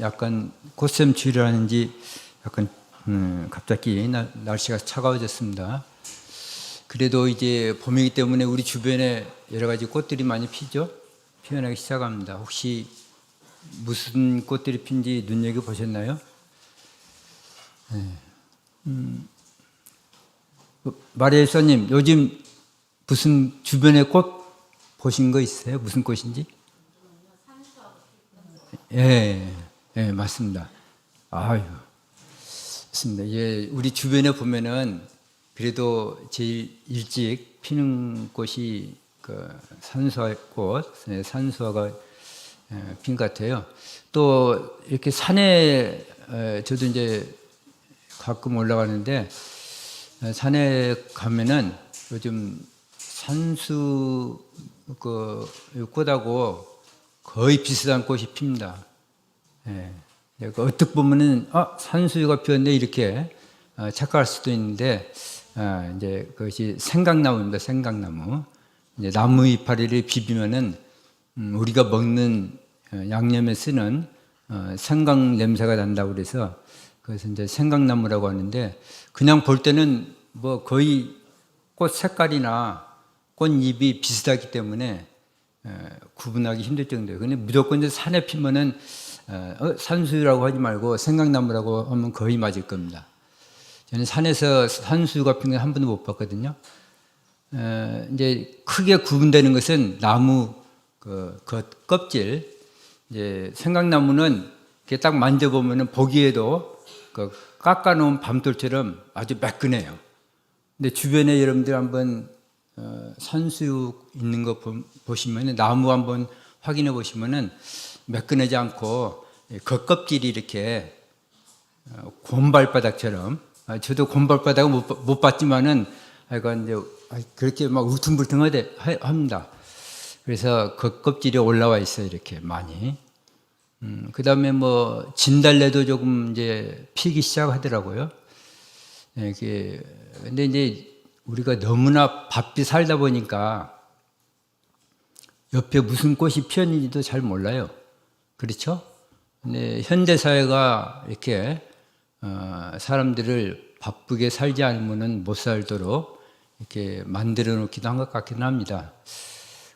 약간 꽃샘추위라는지 약간 갑자기 날씨가 차가워졌습니다. 그래도 이제 봄이기 때문에 우리 주변에 여러 가지 꽃들이 많이 피죠. 피어나기 시작합니다. 혹시 무슨 꽃들이 핀지 눈여겨 보셨나요? 네. 마리엘사님, 요즘 무슨 주변에 꽃 보신 거 있어요? 무슨 꽃인지? 예, 예, 맞습니다. 아유, 맞습니다. 예, 우리 주변에 보면은 그래도 제일 일찍 피는 꽃이 그 산수화꽃, 산수화가 핀 것 같아요. 또 이렇게 산에 저도 이제 가끔 올라가는데 산에 가면은 요즘 산수 그 꽃하고 거의 비슷한 꽃이 핍니다. 예. 어떻게 보면은 산수유가 피었네 이렇게 착각할 수도 있는데 이제 그것이 생강나무입니다. 생강나무. 이제 나무 이파리를 비비면은 우리가 먹는 양념에 쓰는 생강 냄새가 난다고 그래서 그래서 이제 생강나무라고 하는데 그냥 볼 때는 뭐 거의 꽃 색깔이나 꽃잎이 비슷하기 때문에 구분하기 힘들 정도예요. 근데 무조건 이제 산에 피면은 산수유라고 하지 말고 생강나무라고 하면 거의 맞을 겁니다. 저는 산에서 산수유가 핀 건 한 번도 못 봤거든요. 이제 크게 구분되는 것은 나무 그 껍질. 이제 생강나무는 이렇게 딱 만져보면은 보기에도 그 깎아놓은 밤돌처럼 아주 매끈해요. 근데 주변에 여러분들 한번 산수유 있는 거 보시면은 나무 한번 확인해 보시면은 매끈하지 않고 겉껍질이 이렇게 곰발바닥처럼 저도 곰발바닥은 못 봤지만은 하여간 이제 그렇게 막 울퉁불퉁합니다. 그래서 겉껍질이 올라와 있어요 이렇게 많이. 그 다음에 뭐 진달래도 조금 이제 피기 시작하더라고요. 근데 이제 우리가 너무나 바삐 살다 보니까 옆에 무슨 꽃이 피었는지도 잘 몰라요. 그렇죠? 근데 현대 사회가 이렇게 사람들을 바쁘게 살지 않으면은 못 살도록 이렇게 만들어 놓기도 한 것 같기는 합니다.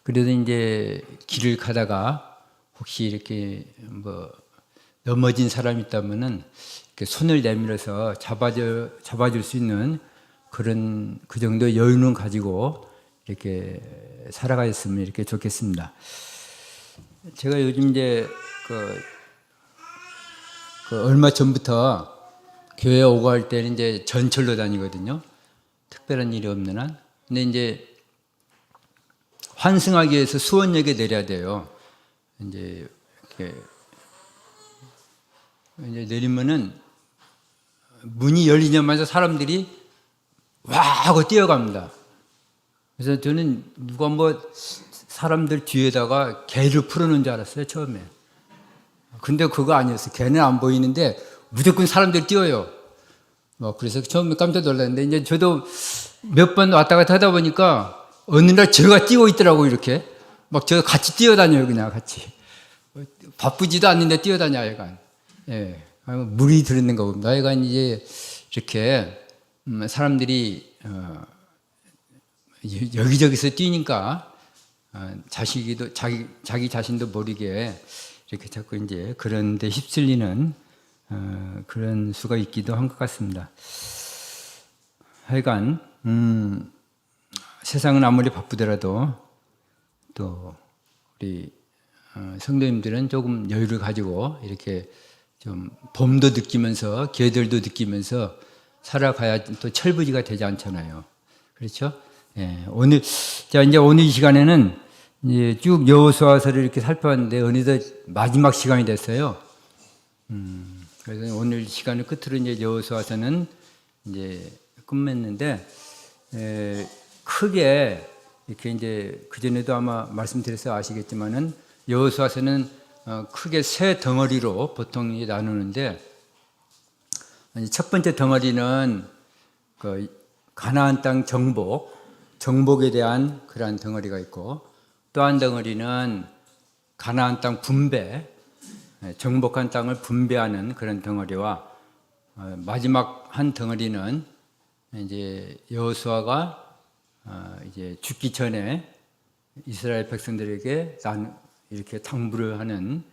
그래도 이제 길을 가다가 혹시 이렇게 뭐 넘어진 사람이 있다면은 이렇게 손을 내밀어서 잡아줄 수 있는 그 정도 여유는 가지고 이렇게 살아가셨으면 이렇게 좋겠습니다. 제가 요즘 이제 얼마 전부터 교회 오고 할 때는 이제 전철로 다니거든요. 특별한 일이 없는 한. 근데 이제 환승하기 위해서 수원역에 내려야 돼요. 이제 이렇게 내리면은 문이 열리자마자 사람들이 와 하고 뛰어갑니다. 그래서 저는 누가 뭐 사람들 뒤에다가 개를 풀어놓은 줄 알았어요 처음에. 근데 그거 아니었어요. 개는 안 보이는데 무조건 사람들이 뛰어요. 그래서 처음에 깜짝 놀랐는데 이제 저도 몇 번 왔다 갔다 하다 보니까 어느 날 제가 뛰고 있더라고요 이렇게. 막 저 같이 뛰어다녀요 그냥 같이. 바쁘지도 않는데 뛰어다녀요 하여간. 예. 물이 들었는 거 봅니다. 하여간 이제 이렇게 사람들이 여기저기서 뛰니까 자기 자신도 모르게 이렇게 자꾸 이제 그런 데 휩쓸리는 그런 수가 있기도 한 것 같습니다. 하여간 세상은 아무리 바쁘더라도 또 우리 성도님들은 조금 여유를 가지고 이렇게 좀 봄도 느끼면서 계절도 느끼면서 살아가야 또 철부지가 되지 않잖아요. 그렇죠? 예, 이제 오늘 이 시간에는 이제 쭉 여호수아서를 이렇게 살펴봤는데 어느덧 마지막 시간이 됐어요. 그래서 오늘 시간을 끝으로 이제 여호수아서는 이제 끝맺는데 크게 이렇게 이제 그 전에도 아마 말씀드려서 아시겠지만은 여호수아서는 크게 세 덩어리로 보통 나누는데 첫 번째 덩어리는 그 가나안 땅 정복에 대한 그러한 덩어리가 있고 또 한 덩어리는 가나안 땅 분배, 정복한 땅을 분배하는 그런 덩어리와 마지막 한 덩어리는 이제 여호수아가 이제 죽기 전에 이스라엘 백성들에게 이렇게 당부를 하는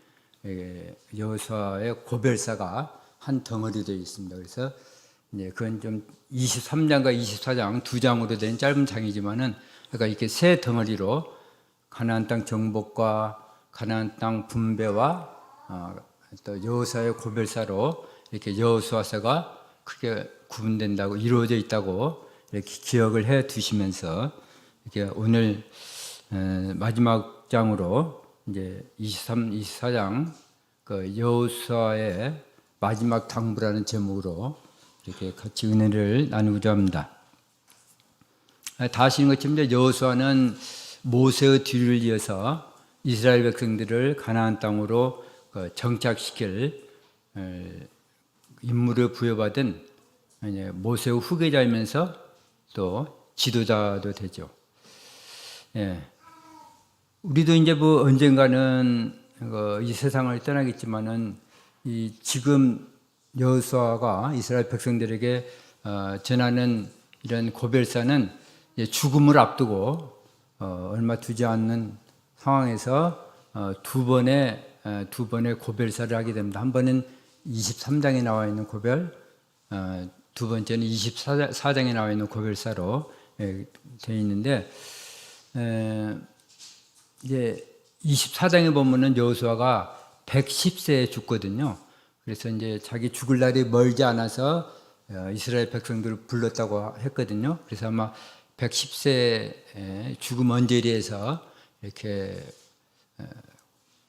여호수아의 고별사가 한 덩어리 되어 있습니다. 그래서 이제 그건 좀 23장과 24장 두 장으로 된 짧은 장이지만은 그러니까 이렇게 세 덩어리로 가나안 땅 정복과 가나안 땅 분배와 또 여호수아의 고별사로 이렇게 여호수아서가 크게 구분된다고 이루어져 있다고 이렇게 기억을 해 두시면서 이렇게 오늘 마지막 장으로 이제 23, 24장 그 여호수아의 마지막 당부라는 제목으로 이렇게 같이 은혜를 나누고자 합니다. 다 아시는 것처럼 여호수아는 모세의 뒤를 이어서 이스라엘 백성들을 가나안 땅으로 정착시킬 임무를 부여받은 모세의 후계자이면서 또 지도자도 되죠. 예. 우리도 이제 뭐 언젠가는 이 세상을 떠나겠지만은 이 지금 여호수아가 이스라엘 백성들에게 전하는 이런 고별사는 죽음을 앞두고 얼마 두지 않는 상황에서 두 번의 고별사를 하게 됩니다. 한 번은 23장에 나와 있는 고별, 두 번째는 24장에 나와 있는 고별사로 되어 있는데 이제 24장에 보면은 여호수아가 110세에 죽거든요. 그래서 이제 자기 죽을 날이 멀지 않아서 이스라엘 백성들을 불렀다고 했거든요. 그래서 아마 110세 죽음 언저리에서 이렇게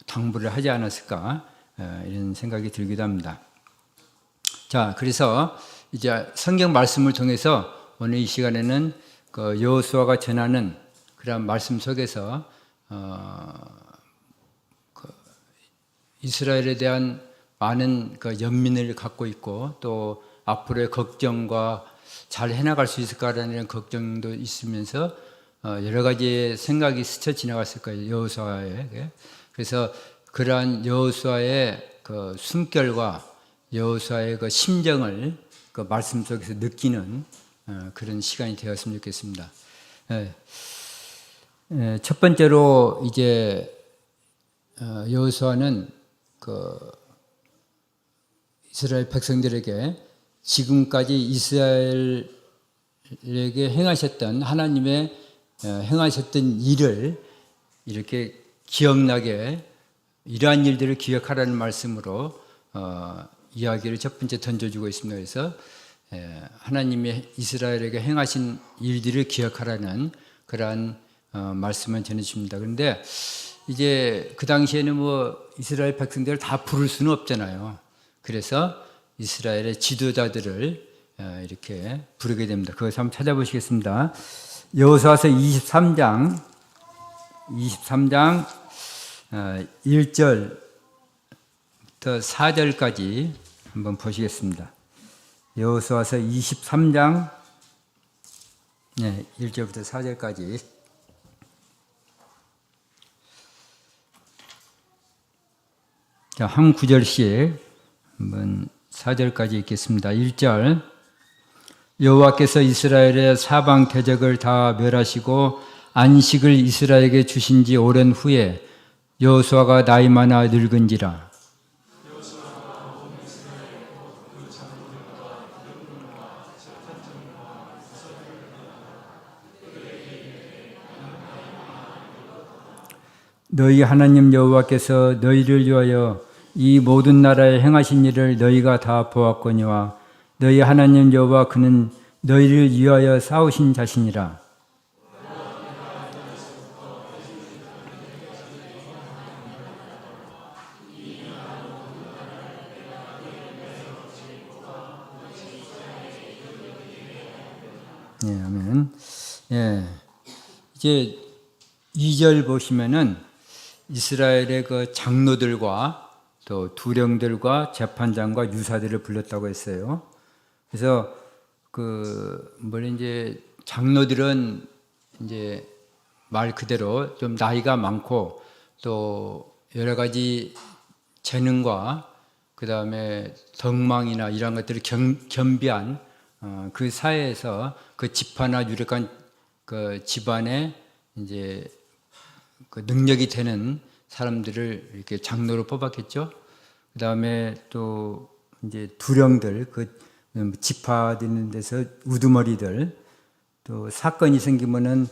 당부를 하지 않았을까 이런 생각이 들기도 합니다. 자, 그래서 이제 성경 말씀을 통해서 오늘 이 시간에는 그 여호수아가 전하는 그런 말씀 속에서 이스라엘에 대한 많은 그 연민을 갖고 있고 또 앞으로의 걱정과 잘 해나갈 수 있을까라는 걱정도 있으면서 여러 가지의 생각이 스쳐 지나갔을 거예요. 여호수아에게. 그래서 그러한 여호수아의 그 숨결과 여호수아의 그 심정을 그 말씀 속에서 느끼는 그런 시간이 되었으면 좋겠습니다. 첫 번째로 이제 여호수아는 그 이스라엘 백성들에게 지금까지 이스라엘에게 행하셨던 하나님의 행하셨던 일을 이렇게 기억나게 이러한 일들을 기억하라는 말씀으로 이야기를 첫 번째 던져주고 있습니다. 그래서 하나님이 이스라엘에게 행하신 일들을 기억하라는 그러한 말씀을 전해주십니다. 그런데 이제 그 당시에는 뭐 이스라엘 백성들을 다 부를 수는 없잖아요. 그래서 이스라엘의 지도자들을 이렇게 부르게 됩니다. 그것을 한번 찾아보시겠습니다. 여호수아서 23장 1절부터 4절까지 한번 보시겠습니다. 여호수아서 23장 1절부터 4절까지 자, 한 구절씩 한번 4절까지 읽겠습니다. 1절 여호와께서 이스라엘의 사방 대적을 다 멸하시고 안식을 이스라엘에게 주신 지 오랜 후에 여호수아가 나이 많아 늙은지라 너희 하나님 여호와께서 너희를 위하여 이 모든 나라에 행하신 일을 너희가 다 보았거니와 너희 하나님 여호와 그는 너희를 위하여 싸우신 자신이라. 예, 아멘. 예. 이제 2절 보시면은 이스라엘의 그 장로들과 또 두령들과 재판장과 유사들을 불렀다고 했어요. 그래서 이제 장로들은 이제 말 그대로 좀 나이가 많고 또 여러 가지 재능과 그 다음에 덕망이나 이런 것들을 겸비한 그 사회에서 그 지파나 유력한 그 집안에 이제 그 능력이 되는 사람들을 이렇게 장로로 뽑았겠죠. 그 다음에 또 이제 두령들, 그 지파 되는 데서 우두머리들, 또 사건이 생기면은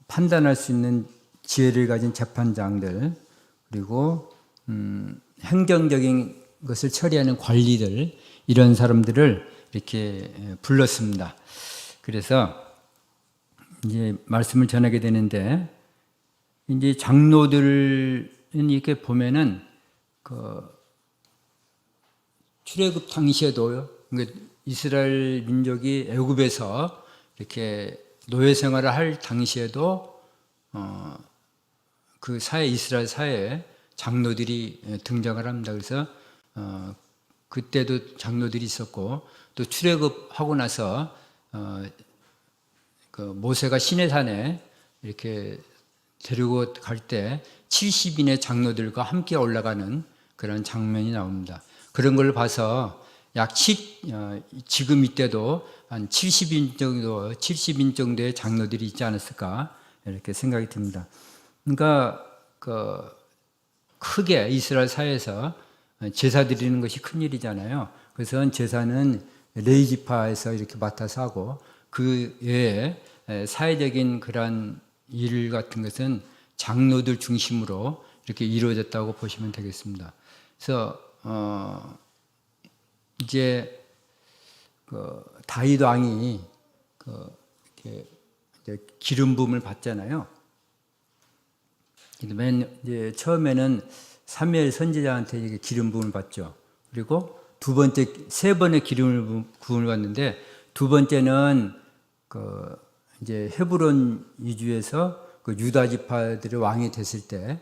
판단할 수 있는 지혜를 가진 재판장들, 그리고 행정적인 것을 처리하는 관리들, 이런 사람들을 이렇게 불렀습니다. 그래서 이제 말씀을 전하게 되는데, 이제 장로들은 이렇게 보면은 그 출애굽 당시에도 이스라엘 민족이 애굽에서 이렇게 노예 생활을 할 당시에도 그 사회, 이스라엘 사회에 장로들이 등장을 합니다. 그래서 그때도 장로들이 있었고, 또 출애굽하고 나서 그 모세가 시내산에 이렇게 데리고 갈 때 70인의 장로들과 함께 올라가는 그런 장면이 나옵니다. 그런 걸 봐서 지금 이때도 한 70인 정도의 장로들이 있지 않았을까 이렇게 생각이 듭니다. 그러니까 크게 이스라엘 사회에서 제사 드리는 것이 큰 일이잖아요. 그래서 제사는 레위 지파에서 이렇게 맡아서 하고, 그 외에 사회적인 그런 일 같은 것은 장로들 중심으로 이렇게 이루어졌다고 보시면 되겠습니다. 그래서 이제 다윗 왕이 이렇게 기름 부음을 받잖아요. 이제 처음에는 사무엘 선지자한테 이게 기름 부음을 받죠. 그리고 세 번의 기름 부음을 받는데, 두 번째는 이제 헤브론 이주에서 그 유다 지파들의 왕이 됐을 때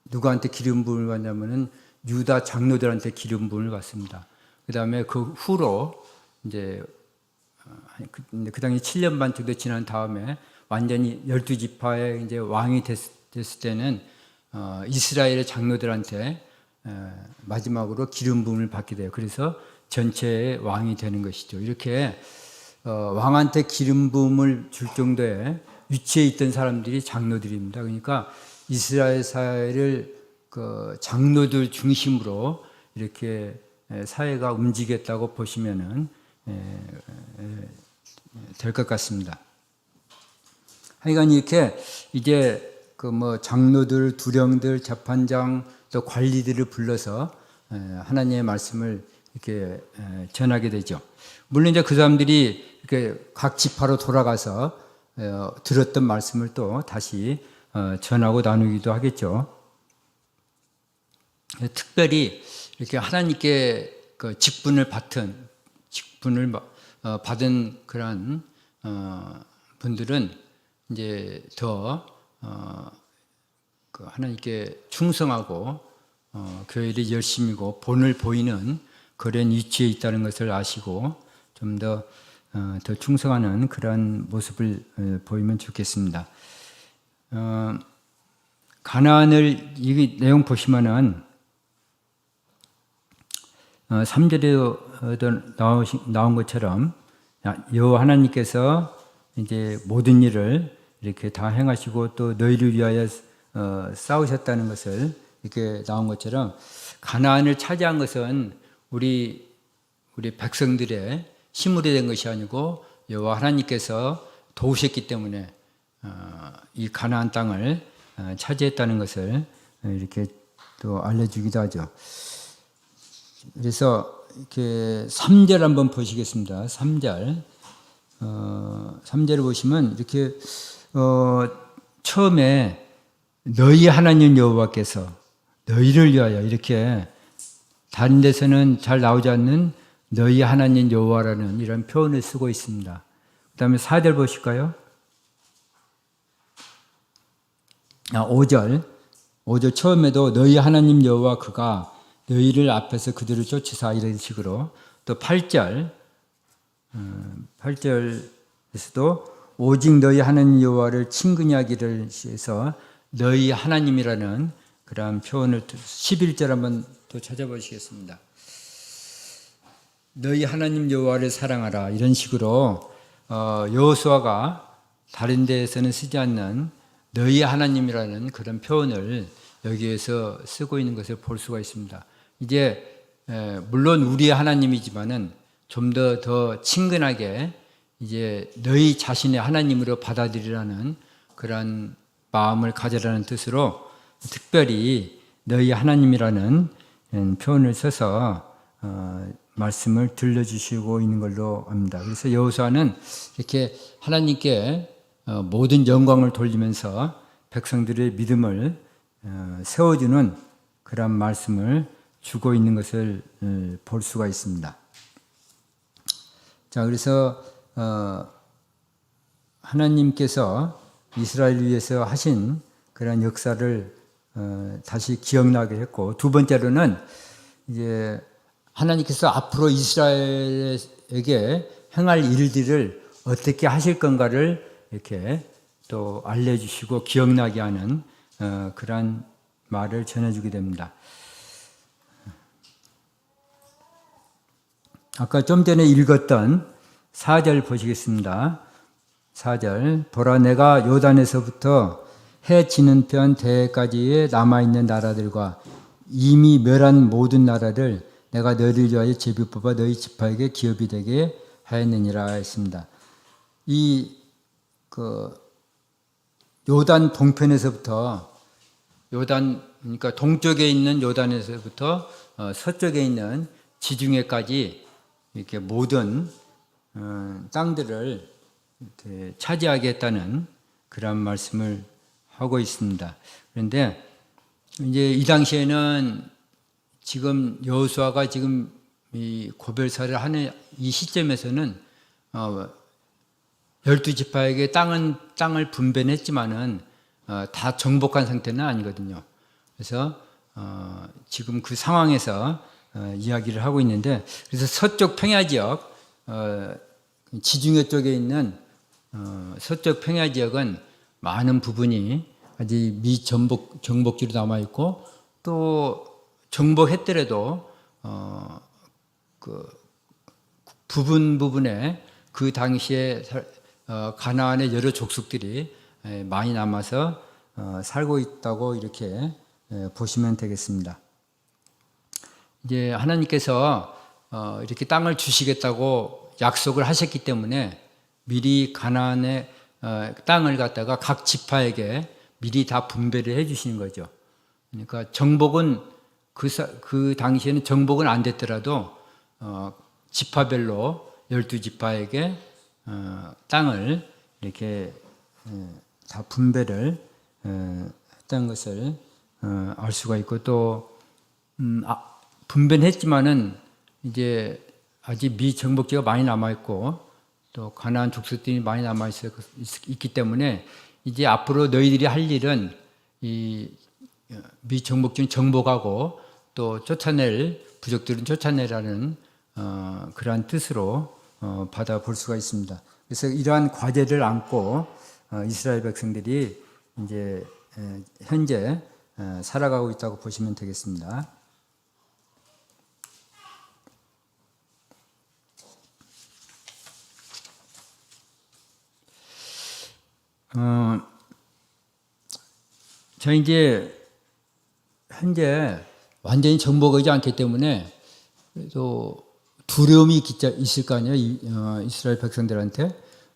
누구한테 기름 부음을 받냐면은 유다 장로들한테 기름 부음을 받습니다. 그 다음에 그 후로 이제 그 당시 7년 반 정도 지난 다음에 완전히 12지파의 이제 왕이 됐을 때는 이스라엘의 장로들한테 마지막으로 기름 부음을 받게 돼요. 그래서 전체의 왕이 되는 것이죠. 이렇게 왕한테 기름 부음을 줄 정도의 위치에 있던 사람들이 장로들입니다. 그러니까 이스라엘 사회를 그 장로들 중심으로 이렇게 사회가 움직였다고 보시면은 될 것 같습니다. 하여간 이렇게 이제 그 장로들, 두령들, 재판장, 또 관리들을 불러서 하나님의 말씀을 이렇게 전하게 되죠. 물론 이제 그 사람들이 이렇게 각 지파로 돌아가서 들었던 말씀을 또 다시 전하고 나누기도 하겠죠. 특별히 이렇게 하나님께 그 직분을 받은 그런 분들은 이제 더 하나님께 충성하고 교회를 열심히고 본을 보이는 그런 위치에 있다는 것을 아시고 좀 더 충성하는 그런 모습을 보이면 좋겠습니다. 가나안을 이 내용 보시면은 3절에도 나온 것처럼 여호와 하나님께서 이제 모든 일을 이렇게 다 행하시고 또 너희를 위하여 싸우셨다는 것을 이렇게 나온 것처럼 가나안을 차지한 것은 우리 백성들의 힘으로 된 것이 아니고 여호와 하나님께서 도우셨기 때문에 이 가나안 땅을 차지했다는 것을 이렇게 또 알려주기도 하죠. 그래서 이렇게 3절 한번 보시겠습니다. 3절. 3절을 보시면 이렇게 처음에 너희 하나님 여호와께서 너희를 위하여, 이렇게 다른 데서는 잘 나오지 않는 너희 하나님 여호와라는 이런 표현을 쓰고 있습니다. 그 다음에 4절 보실까요? 5절 처음에도 너희 하나님 여호와 그가 너희를 앞에서 그들을 쫓으사, 이런 식으로. 또 8절에서도 오직 너희 하나님 여호와를 친근히 하기를 해서 너희 하나님이라는 그러한 표현을 11절 한번 또 찾아보시겠습니다. 너희 하나님 여호와를 사랑하라, 이런 식으로 여호수아가 다른 데에서는 쓰지 않는 너희 하나님이라는 그런 표현을 여기에서 쓰고 있는 것을 볼 수가 있습니다. 이제 물론 우리의 하나님이지만은 좀 더 친근하게 이제 너희 자신의 하나님으로 받아들이라는 그런 마음을 가져라는 뜻으로 특별히 너희 하나님이라는 표현을 써서 말씀을 들려주시고 있는 걸로 압니다. 그래서 여호수아는 이렇게 하나님께 모든 영광을 돌리면서 백성들의 믿음을 세워주는 그런 말씀을 주고 있는 것을 볼 수가 있습니다. 자, 그래서 하나님께서 이스라엘 위해서 하신 그런 역사를 다시 기억나게 했고, 두 번째로는 이제 하나님께서 앞으로 이스라엘에게 행할 일들을 어떻게 하실 건가를 이렇게 또 알려주시고 기억나게 하는 그러한 말을 전해주게 됩니다. 아까 좀 전에 읽었던 4절 보시겠습니다. 4절, 보라 내가 요단에서부터 해 지는 편 대해까지의 남아있는 나라들과 이미 멸한 모든 나라를 내가 너희를 위하여 제비 뽑아 너희 지파에게 기업이 되게 하였느니라 했습니다. 요단 동편에서부터 그러니까 동쪽에 있는 요단에서부터 서쪽에 있는 지중해까지 이렇게 모든 땅들을 이렇게 차지하겠다는 그런 말씀을 하고 있습니다. 그런데 이제 이 당시에는 지금 여호수아가 지금 이 고별사를 하는 이 시점에서는 12지파에게 땅을 분배했지만은 다 정복한 상태는 아니거든요. 그래서 지금 그 상황에서 이야기를 하고 있는데, 그래서 서쪽 평야 지역, 지중해 쪽에 있는 서쪽 평야 지역은 많은 부분이 아직 정복지로 남아 있고, 또 정복했더라도 그 부분에 그 당시에 가나안의 여러 족속들이 많이 남아서 살고 있다고 이렇게 보시면 되겠습니다. 이제 하나님께서 이렇게 땅을 주시겠다고 약속을 하셨기 때문에 미리 가나안의 땅을 갖다가 각 지파에게 미리 다 분배를 해 주시는 거죠. 그러니까 정복은 그 당시에는 정복은 안 됐더라도 지파별로 12지파에게 땅을 이렇게 다 분배를 했다는 것을 알 수가 있고, 또 분배는 했지만은 이제 아직 미정복지가 많이 남아 있고 또 가나안 족속들이 많이 남아 있기 때문에 이제 앞으로 너희들이 할 일은 이 미정복지는 정복하고 또 쫓아낼 부족들은 쫓아내라는 그러한 뜻으로 받아볼 수가 있습니다. 그래서 이러한 과제를 안고 이스라엘 백성들이 이제 현재 살아가고 있다고 보시면 되겠습니다. 저 이제 현재 완전히 정복하지 않기 때문에 또 두려움이 있을 거 아니에요, 이스라엘 백성들한테.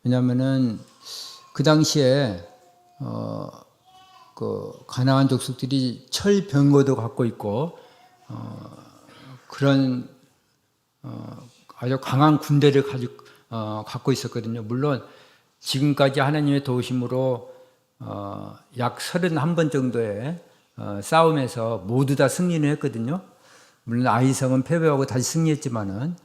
왜냐하면은 그 당시에 그 가나안 족속들이 철병거도 갖고 있고 그런 아주 강한 군대를 갖고 있었거든요. 물론 지금까지 하나님의 도우심으로 약 31번 정도의 싸움에서 모두 다 승리를 했거든요. 물론 아이성은 패배하고 다시 승리했지만은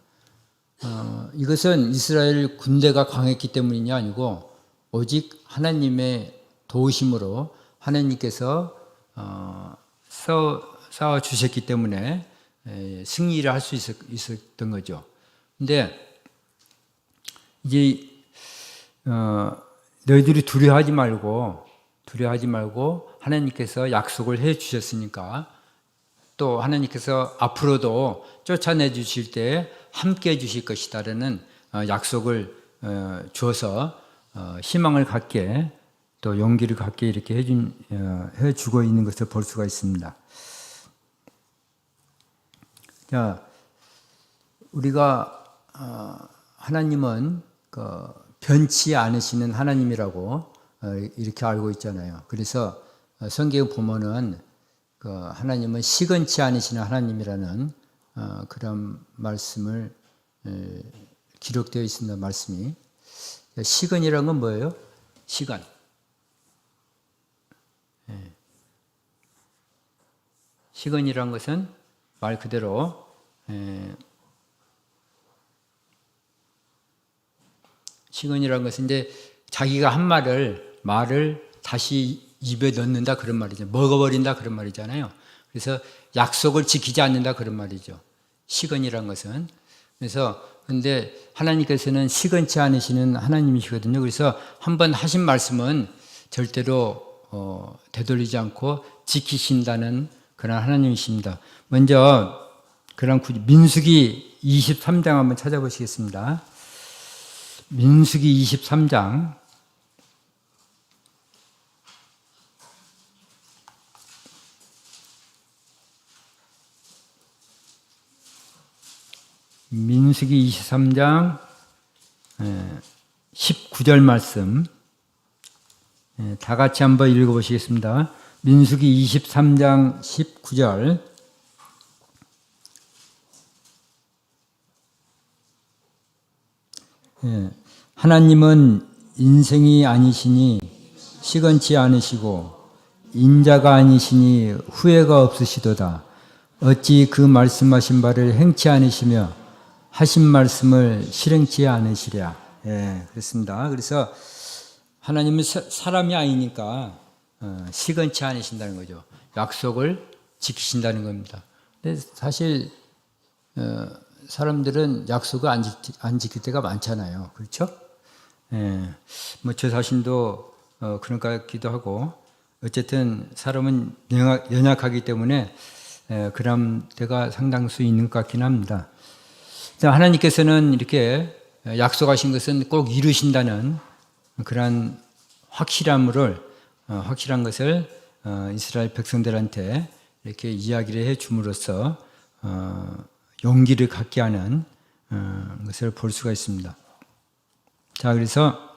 이것은 이스라엘 군대가 강했기 때문이 아니고 오직 하나님의 도우심으로 하나님께서 싸워 주셨기 때문에 승리를 할 수 있었던 거죠. 근데 이제 너희들이 두려워하지 말고 하나님께서 약속을 해 주셨으니까 또 하나님께서 앞으로도 쫓아내 주실 때 함께 해 주실 것이다라는 약속을 주어서 희망을 갖게 또 용기를 갖게 이렇게 해 주고 있는 것을 볼 수가 있습니다. 자, 우리가 하나님은 변치 않으시는 하나님이라고 이렇게 알고 있잖아요. 그래서 성경 보면은 하나님은 시건치 않으시는 하나님이라는 그런 말씀을 기록되어 있습니다. 말씀이 시건이라는 건 뭐예요? 시간. 시건이라는 것은 말 그대로 시건이라는 것은 이제 자기가 한 말을 다시 입에 넣는다 그런 말이죠. 먹어버린다 그런 말이잖아요. 그래서 약속을 지키지 않는다 그런 말이죠. 시건이라는 것은. 그래서 근데 하나님께서는 시건치 않으시는 하나님이시거든요. 그래서 한번 하신 말씀은 절대로 되돌리지 않고 지키신다는 그런 하나님이십니다. 먼저 그런 민수기 23장 한번 찾아보시겠습니다. 민수기 23장 민수기 23장 19절 말씀 다 같이 한번 읽어보시겠습니다. 민수기 23장 19절 하나님은 인생이 아니시니 시건치 않으시고 인자가 아니시니 후회가 없으시도다. 어찌 그 말씀하신 바를 행치 않으시며 하신 말씀을 실행치 않으시랴. 그렇습니다. 그래서 하나님은 사람이 아니니까 시건치 않으신다는 거죠. 약속을 지키신다는 겁니다. 근데 사실 사람들은 약속을 안 지킬 때가 많잖아요. 그렇죠? 뭐 저 자신도 그런 것 같기도 하고 어쨌든 사람은 연약하기 때문에 그런 때가 상당수 있는 것 같긴 합니다. 하나님께서는 이렇게 약속하신 것은 꼭 이루신다는 그런 확실한 것을 이스라엘 백성들한테 이렇게 이야기를 해 줌으로써 용기를 갖게 하는 것을 볼 수가 있습니다. 자, 그래서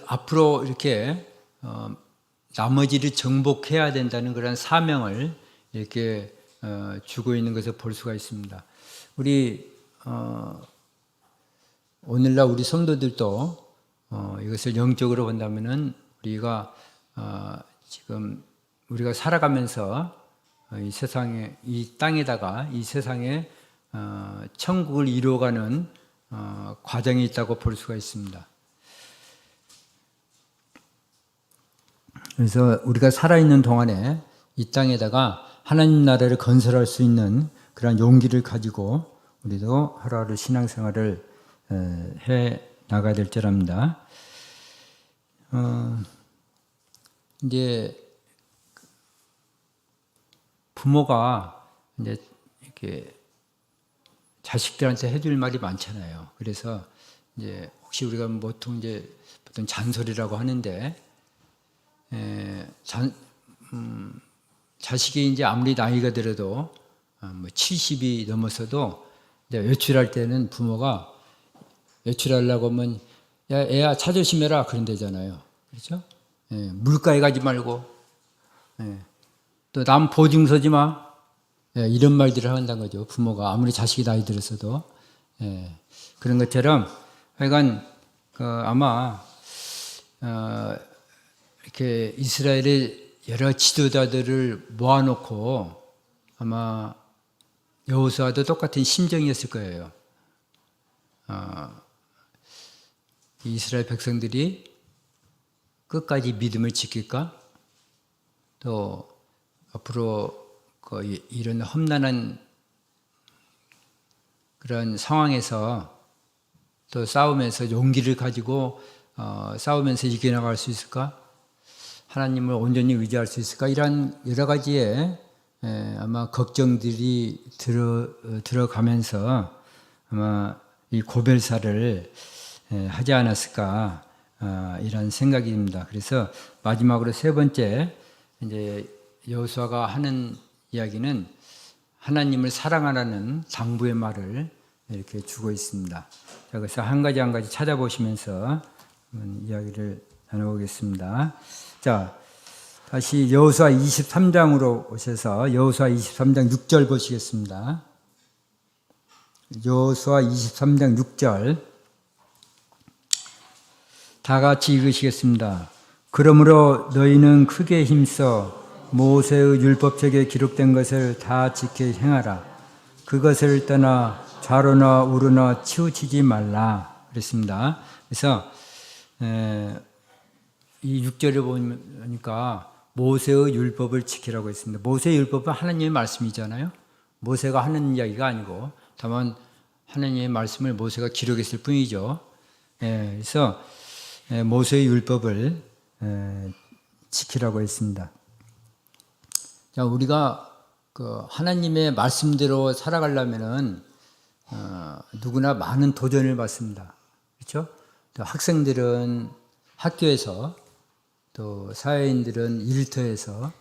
앞으로 이렇게 나머지를 정복해야 된다는 그런 사명을 이렇게 주고 있는 것을 볼 수가 있습니다. 우리 오늘날 우리 성도들도 이것을 영적으로 본다면은 우리가 지금 우리가 살아가면서 이 세상에 이 땅에다가 이 세상에 천국을 이루어가는 과정이 있다고 볼 수가 있습니다. 그래서 우리가 살아있는 동안에 이 땅에다가 하나님 나라를 건설할 수 있는 그런 용기를 가지고 우리도 하루하루 신앙생활을 해 나가야 될 줄 압니다. 이제 부모가 이제 이렇게 자식들한테 해줄 말이 많잖아요. 그래서 이제 혹시 우리가 보통 잔소리라고 하는데 자식이 이제 아무리 나이가 들어도 70이 넘어서도 이제 외출할 때는 부모가 외출하려고 하면 야, 애야 차 조심해라 그런 데잖아요. 그렇죠? 물가에 가지 말고 또 남 보증 서지 마. 이런 말들을 한다는 거죠. 부모가 아무리 자식이 나이 들었어도 그런 것처럼 하여간 아마 이렇게 이스라엘의 여러 지도자들을 모아놓고 아마 여호수아도 똑같은 심정이었을 거예요. 이스라엘 백성들이 끝까지 믿음을 지킬까? 또 앞으로 이런 험난한 그런 상황에서 또 싸움에서 용기를 가지고 싸우면서 이겨나갈 수 있을까? 하나님을 온전히 의지할 수 있을까? 이런 여러 가지의 아마 걱정들이 들어가면서 아마 이 고별사를 하지 않았을까? 이런 생각이 듭니다. 그래서 마지막으로 세 번째 이제 여호수아가 하는 이야기는 하나님을 사랑하라는 당부의 말을 이렇게 주고 있습니다. 자, 그래서 한 가지 찾아보시면서 이야기를 나눠보겠습니다. 자, 다시 여호수아 23장으로 오셔서 여호수아 23장 6절 보시겠습니다. 여호수아 23장 6절 다 같이 읽으시겠습니다. 그러므로 너희는 크게 힘써 모세의 율법책에 기록된 것을 다 지켜 행하라. 그것을 떠나 좌로나 우로나 치우치지 말라. 그랬습니다. 그래서 이 6절을 보니까 모세의 율법을 지키라고 했습니다. 모세의 율법은 하나님의 말씀이잖아요. 모세가 하는 이야기가 아니고 다만 하나님의 말씀을 모세가 기록했을 뿐이죠. 그래서 모세의 율법을 지키라고 했습니다. 자, 우리가 그 하나님의 말씀대로 살아가려면은 누구나 많은 도전을 받습니다. 그렇죠? 또 학생들은 학교에서, 또 사회인들은 일터에서,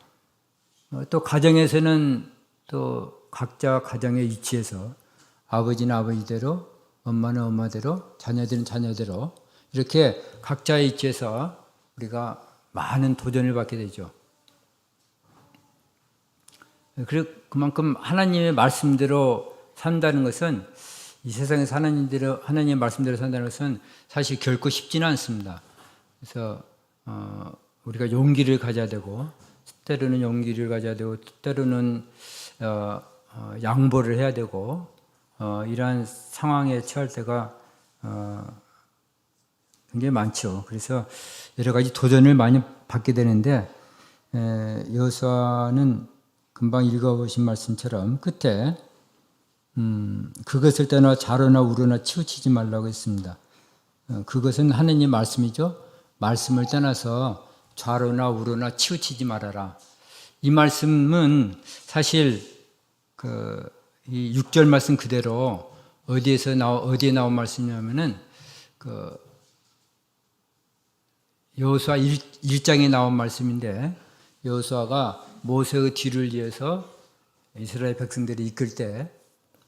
또 가정에서는 또 각자 가정의 위치에서 아버지는 아버지대로, 엄마는 엄마대로, 자녀들은 자녀대로 이렇게 각자의 위치에서 우리가 많은 도전을 받게 되죠. 그만큼 하나님의 말씀대로 산다는 것은 이 세상에서 하나님의 말씀대로 산다는 것은 사실 결코 쉽지는 않습니다. 그래서 우리가 용기를 가져야 되고 때로는 용기를 가져야 되고 때로는 양보를 해야 되고 이러한 상황에 처할 때가 굉장히 많죠. 그래서 여러 가지 도전을 많이 받게 되는데 여호수아는 금방 읽어보신 말씀처럼 끝에 그것을 떠나 좌로나 우로나 치우치지 말라고 했습니다. 그것은 하느님 말씀이죠. 말씀을 떠나서 좌로나 우로나 치우치지 말아라. 이 말씀은 사실 이 6절 말씀 그대로 어디에 나온 말씀이냐면은 여호수아 1장에 나온 말씀인데 여호수아가 모세의 뒤를 이어서 이스라엘 백성들이 이끌 때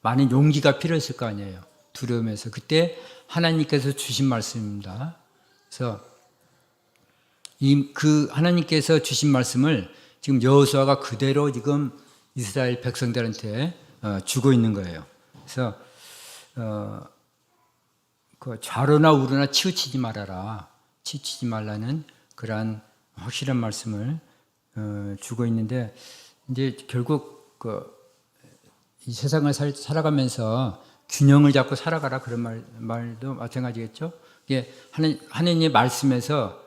많은 용기가 필요했을 거 아니에요. 두려움에서. 그때 하나님께서 주신 말씀입니다. 그래서 그 하나님께서 주신 말씀을 지금 여호수아가 그대로 지금 이스라엘 백성들한테 주고 있는 거예요. 그래서 그 좌로나 우로나 치우치지 말아라. 치우치지 말라는 그러한 확실한 말씀을 주고 있는데 이제 결국 이 세상을 살아가면서 균형을 잡고 살아가라 그런 말도 마찬가지겠죠. 이게 하나님의 말씀에서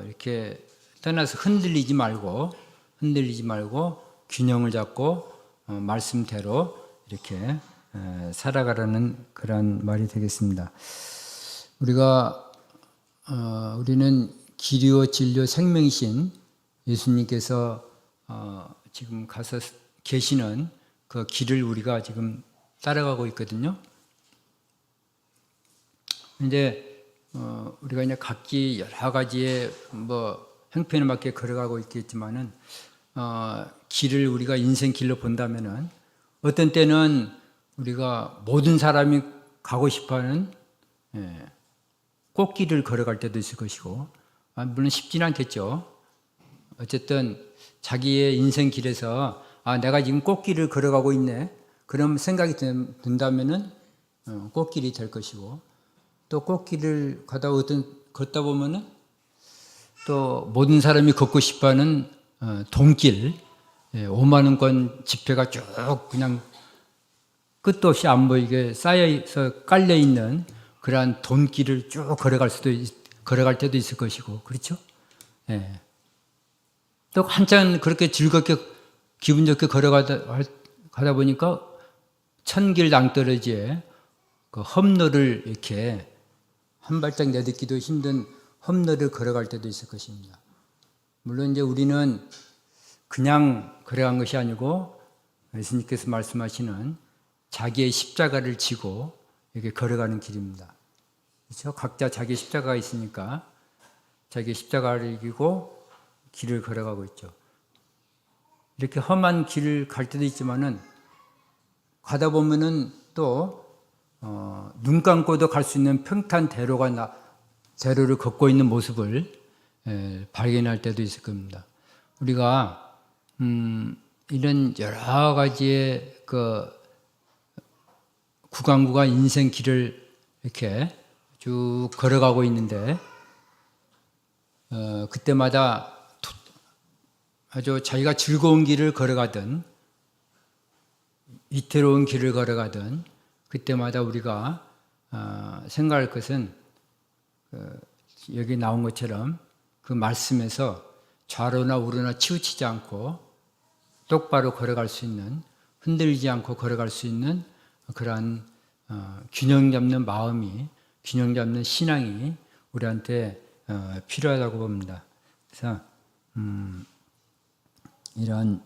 이렇게 떠나서 흔들리지 말고 균형을 잡고 말씀대로 이렇게 살아가라는 그런 말이 되겠습니다. 우리는 길이요 진리요 생명이신 예수님께서 지금 가서 계시는 그 길을 우리가 지금 따라가고 있거든요. 근데 우리가 이제 각기 여러 가지의 형편에 맞게 걸어가고 있겠지만은 길을 우리가 인생 길로 본다면은 어떤 때는 우리가 모든 사람이 가고 싶어하는 꽃길을 걸어갈 때도 있을 것이고 물론 쉽지는 않겠죠. 어쨌든 자기의 인생 길에서 내가 지금 꽃길을 걸어가고 있네. 그런 생각이 든다면은 꽃길이 될 것이고 또 꽃길을 걷다 보면은 또 모든 사람이 걷고 싶어하는 돈길 5만 원권 지폐가 쭉 그냥 끝도 없이 안 보이게 쌓여서 깔려 있는 그러한 돈길을 쭉 걸어갈 때도 있을 것이고 그렇죠? 또 한참 그렇게 즐겁게 기분 좋게 가다 보니까 천길 낭떠러지에 그 험로를 이렇게 한 발짝 내딛기도 힘든 험로를 걸어갈 때도 있을 것입니다. 물론 이제 우리는 그냥 걸어간 것이 아니고 예수님께서 말씀하시는 자기의 십자가를 지고 이렇게 걸어가는 길입니다. 그렇죠? 각자 자기 십자가가 있으니까 자기 십자가를 이기고 길을 걸어가고 있죠. 이렇게 험한 길을 갈 때도 있지만은 가다 보면은 또 눈 감고도 갈 수 있는 평탄 대로를 걷고 있는 모습을 발견할 때도 있을 겁니다. 우리가 이런 여러 가지의 그 구간 인생 길을 이렇게 쭉 걸어가고 있는데 그때마다 아주 자기가 즐거운 길을 걸어가든 위태로운 길을 걸어가든 그때마다 우리가 생각할 것은 여기 나온 것처럼 그 말씀에서 좌로나 우로나 치우치지 않고 똑바로 걸어갈 수 있는, 흔들리지 않고 걸어갈 수 있는 그러한 균형 잡는 마음이, 균형 잡는 신앙이 우리한테 필요하다고 봅니다. 그래서 이런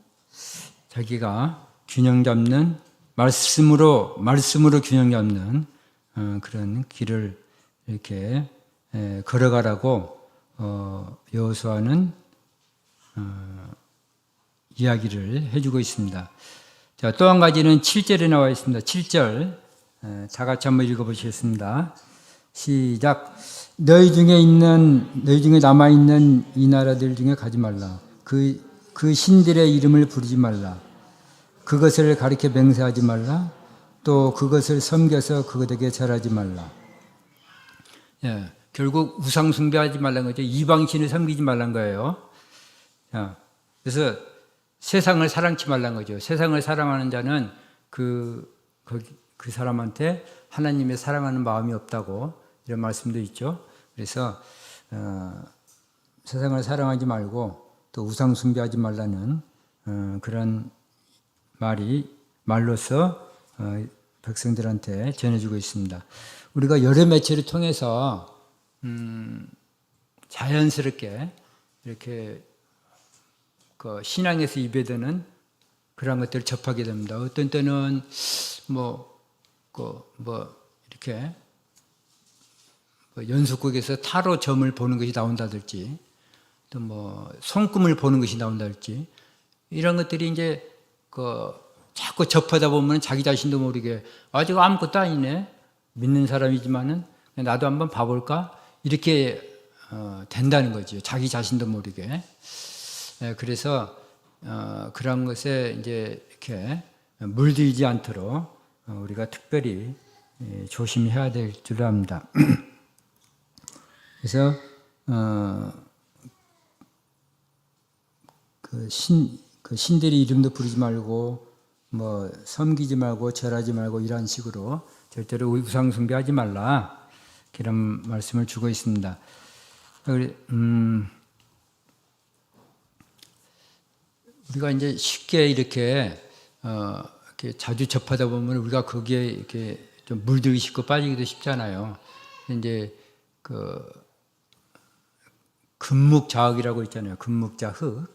자기가 균형 잡는 말씀으로 균형 잡는 그런 길을 이렇게 걸어가라고 여호수아는 이야기를 해주고 있습니다. 자, 또 한 가지는 7절에 나와 있습니다. 7절 다 같이 한번 읽어보시겠습니다. 시작. 너희 중에 남아 있는 이 나라들 중에 가지 말라. 그 신들의 이름을 부르지 말라. 그것을 가리켜 맹세하지 말라. 또 그것을 섬겨서 그것에게 절하지 말라. 예, 결국 우상 숭배하지 말라는 거죠. 이방신을 섬기지 말라는 거예요. 자, 그래서 세상을 사랑치 말라는 거죠. 세상을 사랑하는 자는 그 사람한테 하나님의 사랑하는 마음이 없다고 이런 말씀도 있죠. 그래서 세상을 사랑하지 말고 또 우상 숭배하지 말라는 그런 말로서 백성들한테 전해주고 있습니다. 우리가 여러 매체를 통해서 자연스럽게 이렇게 그 신앙에서 입에드는 그런 것들을 접하게 됩니다. 어떤 때는 이렇게 연속극에서 타로 점을 보는 것이 나온다든지 또 손금을 보는 것이 나온다든지 이런 것들이 이제 자꾸 접하다 보면 자기 자신도 모르게 아직 아무것도 아니네 믿는 사람이지만은 나도 한번 봐볼까 이렇게 된다는 거죠. 자기 자신도 모르게. 그래서 그런 것에 이제 이렇게 물들지 않도록 우리가 특별히 조심해야 될 줄 압니다. 그래서 그 신들의 이름도 부르지 말고 섬기지 말고 절하지 말고 이런 식으로 절대로 우상 숭배하지 말라 그런 말씀을 주고 있습니다. 우리가 이제 쉽게 이렇게 자주 접하다 보면 우리가 거기에 이렇게 좀 물들기 쉽고 빠지기도 쉽잖아요. 이제 금묵자흑이라고 있잖아요. 금묵자흑.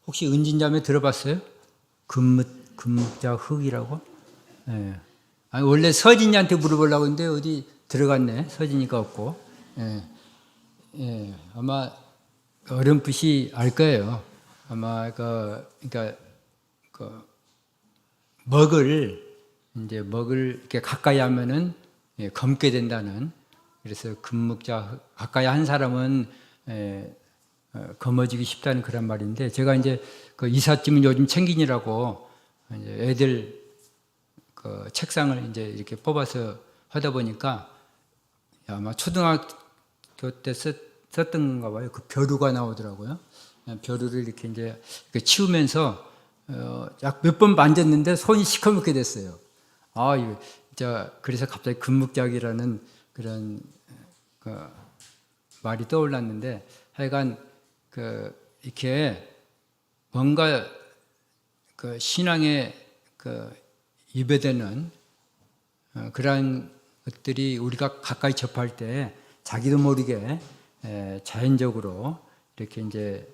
혹시 은진자매 들어봤어요? 금묵자흑이라고? 예. 아니, 원래 서진이한테 물어보려고 했는데 어디 들어갔네. 서진이가 없고. 예. 예. 아마 어렴풋이 알 거예요. 아마 그러니까 먹을 이렇게 가까이 하면은 검게 된다는. 그래서 금묵자 가까이 한 사람은 검어지기 쉽다는 그런 말인데 제가 이제 그 이삿짐은 요즘 챙기느라고 이제 애들 그 책상을 이제 이렇게 뽑아서 하다 보니까 아마 초등학교 때 썼던 건가 봐요. 그 벼루가 나오더라고요. 벼루를 이렇게 이제 치우면서 약 몇 번 만졌는데 손이 시커멓게 됐어요. 이거 진짜 그래서 갑자기 금묵자학이라는 그런 말이 떠올랐는데 하여간 이렇게 뭔가 신앙에 입에 되는 그러한 것들이 우리가 가까이 접할 때 자기도 모르게 자연적으로 이렇게 이제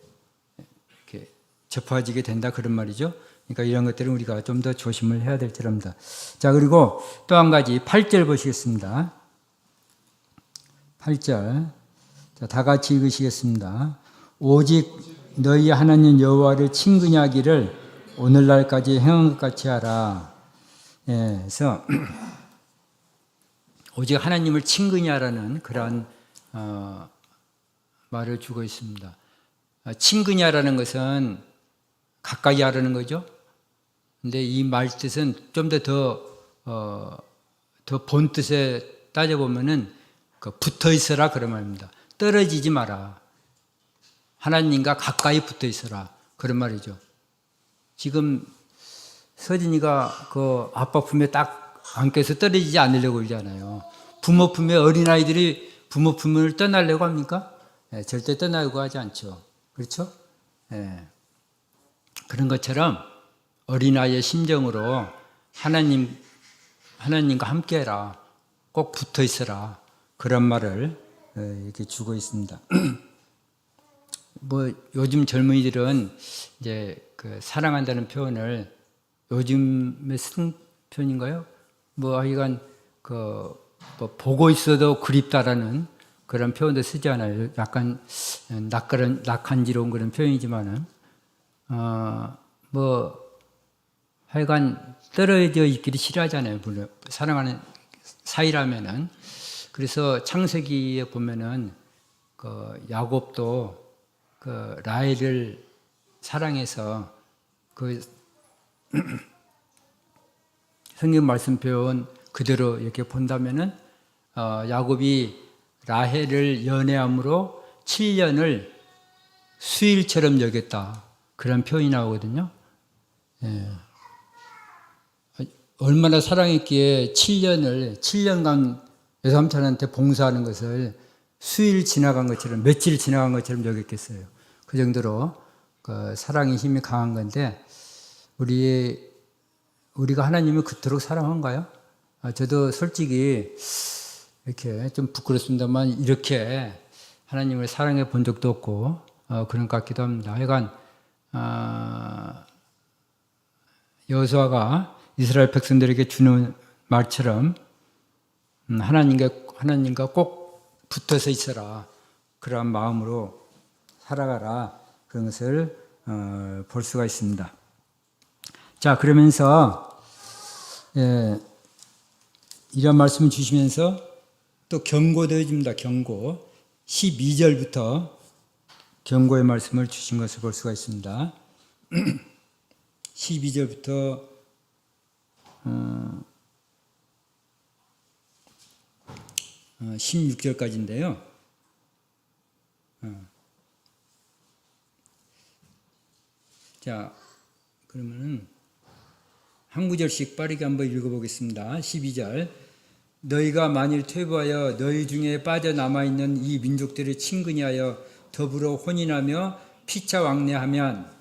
이렇게 접어지게 된다 그런 말이죠. 그러니까 이런 것들은 우리가 좀 더 조심을 해야 될지랍니다. 자, 그리고 또 한 가지 8절 보시겠습니다. 8절. 자, 다 같이 읽으시겠습니다. 오직 너희 하나님 여호와를 친근히 하기를 오늘날까지 행한 것 같이 하라. 예, 그래서 오직 하나님을 친근히 하라는 그러한 말을 주고 있습니다. 친근히 하라는 것은 가까이 하라는 거죠. 근데 이 말 뜻은 좀 더 본 뜻에 따져보면은 붙어 있어라 그런 말입니다. 떨어지지 마라. 하나님과 가까이 붙어 있어라. 그런 말이죠. 지금 서진이가 그 아빠 품에 딱 안겨서 떨어지지 않으려고 그러잖아요. 부모 품에 어린아이들이 부모 품을 떠나려고 합니까? 네, 절대 떠나려고 하지 않죠. 그렇죠? 네. 그런 것처럼 어린아이의 심정으로 하나님과 함께해라. 꼭 붙어 있어라. 그런 말을 이렇게 주고 있습니다. 뭐 요즘 젊은이들은 이제 그 사랑한다는 표현을 요즘에 쓴 표현인가요? 뭐 하여간 뭐 보고 있어도 그립다라는 그런 표현도 쓰지 않아요. 약간 낙한지러운 그런 표현이지만은 뭐 하여간 떨어져 있기를 싫어하잖아요. 물론 사랑하는 사이라면은. 그래서 창세기에 보면은 그 야곱도 그 라헬을 사랑해서 그 성경 말씀 표현 그대로 이렇게 본다면은 야곱이 라헬을 연애함으로 7년을 수일처럼 여겼다. 그런 표현이 나오거든요. 예. 얼마나 사랑했기에 7년간 여삼촌한테 봉사하는 것을 수일 지나간 것처럼, 며칠 지나간 것처럼 여겼겠어요. 그 정도로 그 사랑의 힘이 강한 건데, 우리가 하나님을 그토록 사랑한가요? 저도 솔직히 이렇게 좀 부끄럽습니다만 이렇게 하나님을 사랑해 본 적도 없고 그런 것 같기도 합니다. 하여간 여호수아가 이스라엘 백성들에게 주는 말처럼 하나님과 꼭 붙어서 있어라. 그러한 마음으로 살아가라. 그런 것을 볼 수가 있습니다. 자, 그러면서 이런 말씀을 주시면서 또 경고도 해줍니다. 경고. 12절부터 경고의 말씀을 주신 것을 볼 수가 있습니다. 12절부터 16절까지인데요. 자, 그러면은 한 구절씩 빠르게 한번 읽어보겠습니다. 12절. 너희가 만일 퇴보하여 너희 중에 빠져남아있는 이 민족들을 친근히 하여 더불어 혼인하며 피차 왕래하면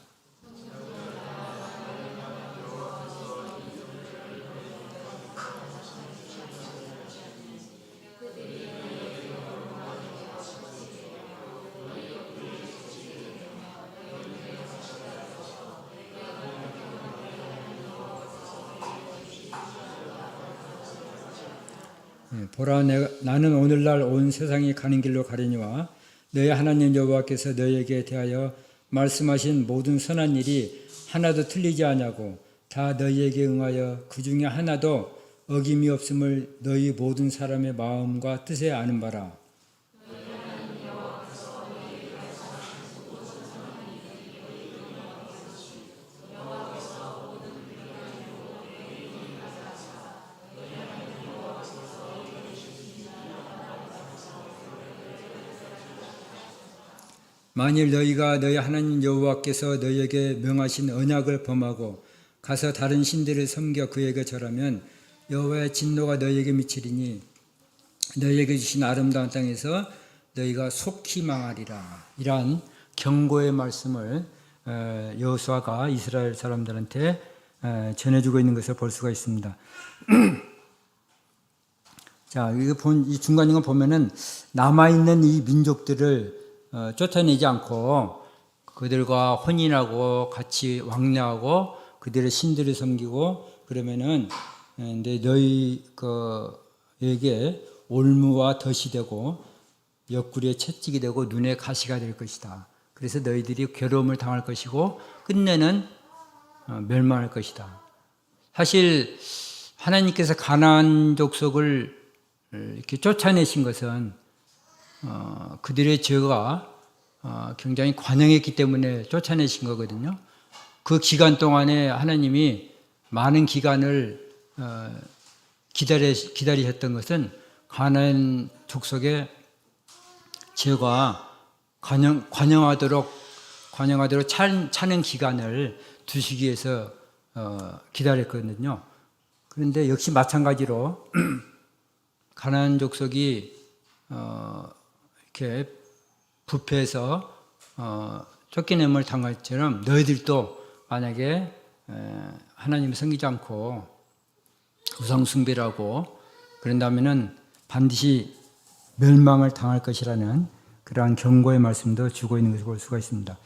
보라, 나는 오늘날 온 세상이 가는 길로 가려니와 너희 하나님 여호와께서 너희에게 대하여 말씀하신 모든 선한 일이 하나도 틀리지 않냐고 다 너희에게 응하여 그 중에 하나도 어김이 없음을 너희 모든 사람의 마음과 뜻에 아는 바라. 만일 너희가 너희 하나님 여호와께서 너희에게 명하신 언약을 범하고 가서 다른 신들을 섬겨 그에게 절하면 여호와의 진노가 너희에게 미치리니 너희에게 주신 아름다운 땅에서 너희가 속히 망하리라. 이러한 경고의 말씀을 여호수아가 이스라엘 사람들한테 전해주고 있는 것을 볼 수가 있습니다. 자, 이 중간중간 보면은 남아있는 이 민족들을 쫓아내지 않고 그들과 혼인하고 같이 왕래하고 그들의 신들을 섬기고 그러면은 근데 너희에게 올무와 덫이 되고 옆구리에 채찍이 되고 눈에 가시가 될 것이다. 그래서 너희들이 괴로움을 당할 것이고 끝내는 멸망할 것이다. 사실 하나님께서 가나안 족속을 이렇게 쫓아내신 것은 그들의 죄가 굉장히 관영했기 때문에 쫓아내신 거거든요. 그 기간 동안에 하나님이 많은 기간을 기다리셨던 것은 가나안 족속의 죄가 관영하도록 차는 기간을 두시기 위해서 기다렸거든요. 그런데 역시 마찬가지로 가나안 족속이 이렇게 부패해서 쫓겨냄을 당할 것처럼 너희들도 만약에 하나님을 섬기지 않고 우상 숭배를 하고 그런다면은 반드시 멸망을 당할 것이라는 그러한 경고의 말씀도 주고 있는 것을 볼 수가 있습니다.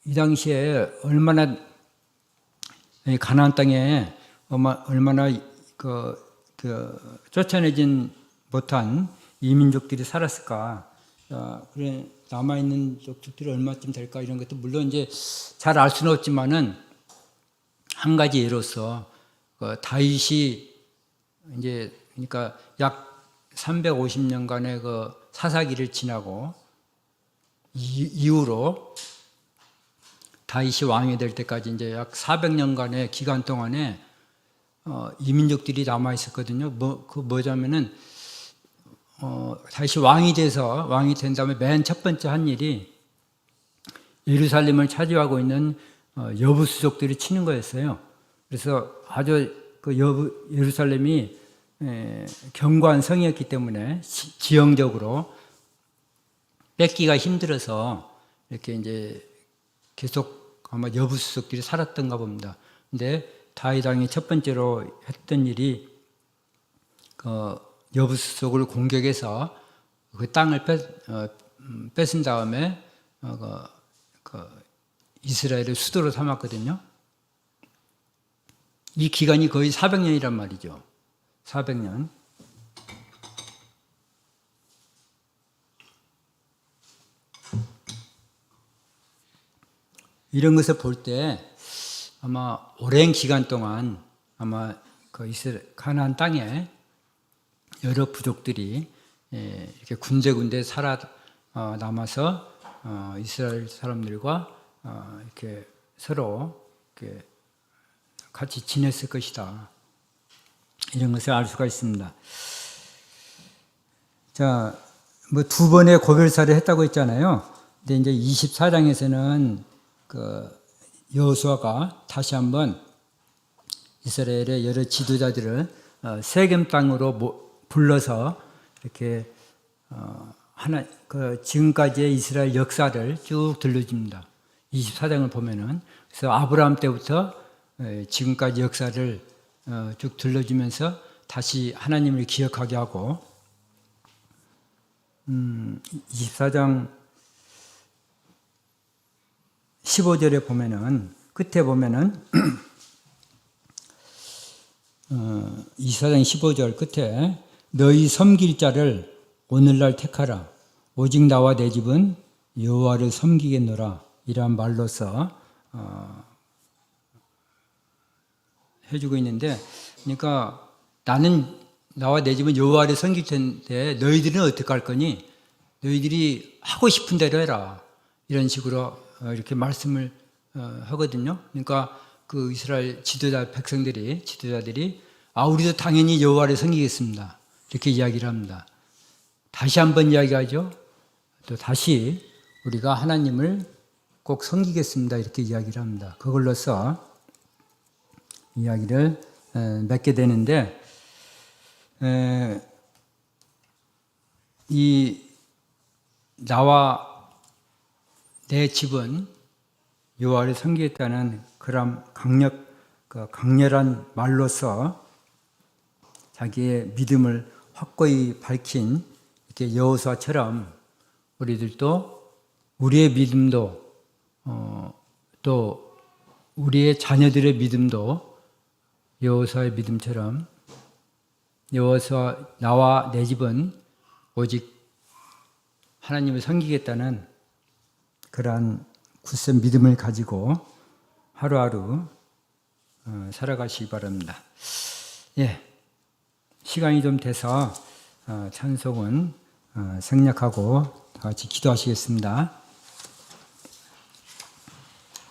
이 당시에 얼마나 가나안 땅에 얼마나 쫓아내진 못한 이민족들이 살았을까? 그래 남아 있는 족들이 얼마쯤 될까 이런 것도 물론 이제 잘 알 수는 없지만은 한 가지 예로서 다윗이 이제 그러니까 약 350년간의 그 사사기를 지나고 이후로 다윗이 왕이 될 때까지 이제 약 400년간의 기간 동안에 이민족들이 남아 있었거든요. 뭐냐면은 다윗이 왕이 된 다음에 맨 첫 번째 한 일이 예루살렘을 차지하고 있는 여부수족들이 치는 거였어요. 그래서 아주 예루살렘이 견고한 성이었기 때문에 지형적으로 뺏기가 힘들어서 이렇게 이제 계속 아마 여부수족들이 살았던가 봅니다. 근데 다윗 왕이 첫 번째로 했던 일이 여부수족을 공격해서 그 땅을 뺏은 다음에 이스라엘을 수도로 삼았거든요. 이 기간이 거의 400년이란 말이죠. 400년. 이런 것을 볼 때 아마 오랜 기간 동안 아마 가나안 땅에 여러 부족들이 이렇게 군데군데 남아서 이스라엘 사람들과 이렇게 서로 이렇게 같이 지냈을 것이다. 이런 것을 알 수가 있습니다. 자, 두 번의 고별사를 했다고 했잖아요. 근데 이제 24장에서는 여호수아가 다시 한번 이스라엘의 여러 지도자들을 세겜 땅으로 불러서 이렇게 지금까지의 이스라엘 역사를 쭉 들려줍니다. 24장을 보면은 그래서 아브라함 때부터 지금까지 역사를 쭉 들려주면서 다시 하나님을 기억하게 하고 24장 15절에 보면은 끝에 보면은 24장 15절 끝에 너희 섬길 자를 오늘날 택하라 오직 나와 내 집은 여호와를 섬기겠노라 이러한 말로서 해주고 있는데 그러니까 나와 내 집은 여호와를 섬길 텐데 너희들은 어떻게 할 거니? 너희들이 하고 싶은 대로 해라 이런 식으로 이렇게 말씀을 하거든요. 그러니까 그 이스라엘 지도자들이 우리도 당연히 여호와를 섬기겠습니다. 이렇게 이야기를 합니다. 다시 한번 이야기하죠. 또 다시 우리가 하나님을 꼭 섬기겠습니다. 이렇게 이야기를 합니다. 그걸로써 이야기를 맺게 되는데 나와 내 집은 여호와를 섬기겠다는 그런 강렬한 말로서 자기의 믿음을 확고히 밝힌 이렇게 여호수아처럼 우리들도 우리의 믿음도 또 우리의 자녀들의 믿음도 여호수아의 믿음처럼 여호수아 나와 내 집은 오직 하나님을 섬기겠다는 그러한 굳센 믿음을 가지고 하루하루 살아가시기 바랍니다. 예, 시간이 좀 돼서 찬송은 생략하고 다 같이 기도하시겠습니다.